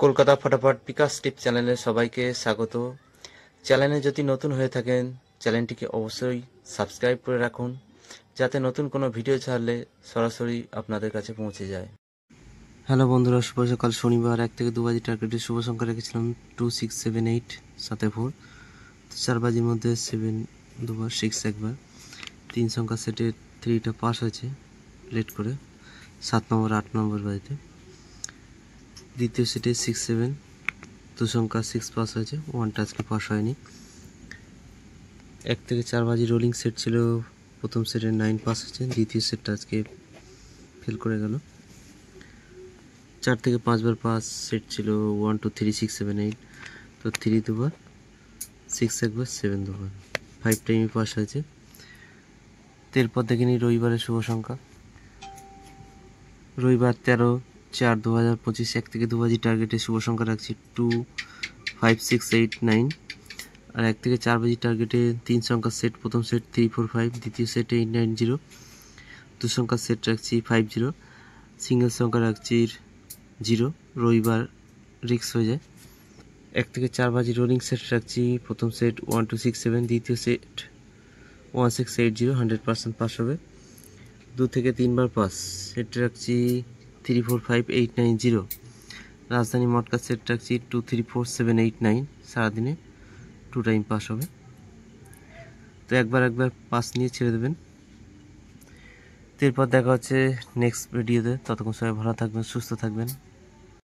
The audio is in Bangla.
কলকাতা ফটাফট বিকাশ টিপ চ্যানেলে সবাইকে স্বাগত। চ্যানেলে যদি নতুন হয়ে থাকেন চ্যানেলটিকে অবশ্যই সাবস্ক্রাইব করে রাখুন, যাতে নতুন কোনো ভিডিও ছাড়লে সরাসরি আপনাদের কাছে পৌঁছে যায়। হ্যালো বন্ধুরা, শুভ সকাল। শনিবার 1 থেকে 2 বাজি টার্গেটে শুভ সংখ্যা রেখেছিলাম 2678 7-4। 4 বাজির মধ্যে 7 দুবার, 6 একবার। 3 সংখ্যা সেটে 3টা পাস হয়েছে লেট করে 7 নম্বর 8 নম্বর বাজিতে। দ্বিতীয় সেটে 6-7 2 সংখ্যা 6 পাস হয়েছে, 1টা আজকে পাস হয়নি। 1 থেকে 4 বাজি রোলিং সেট ছিল, প্রথম সেটে 9 পাস হয়েছে, দ্বিতীয় সেটটা আজকে ফেল করে গেল। 4 থেকে 5 বার পাস সেট ছিল 1 2 3 6 7 8, তো 3 দুবার, 6 একবার, 7 দুবার, 5 টাইমই পাস হয়েছে। এরপর দেখে নিই রবিবারের শুভ সংখ্যা। রবিবার 13/4/2025 1 থেকে 2 বাজি টার্গেটে শুভ সংখ্যা রাখছি 2 5 6 8 9। আর 1 থেকে 4 বাজি টার্গেটে 3 সংখ্যার সেট, প্রথম সেট 3 4 5, দ্বিতীয় সেট 8 9 0, 2 সংখ্যার সেট রাখছি 5 0, সিঙ্গেল সংখ্যা রাখছি 0। রবিবার রিক্স হয়ে যায়। 1 থেকে 4 বাজি রোলিং সেট রাখছি, প্রথম সেট 1 2 6 7, দ্বিতীয় সেট 1 6 8 0, 100% পাস হবে। 2 থেকে 3 বার পাস সেট রাখছি 3 4 5 8 9 0। রাজধানী মটকা সেট রাখছি 2 3 4 7 8 9, সারাদিনে 2 টাইম পাস হবে। তো একবার পাস নিয়ে ছেড়ে দেবেন। এরপর দেখা হচ্ছে নেক্সট ভিডিওতে। ততক্ষণ সবাই ভালো থাকবেন, সুস্থ থাকবেন।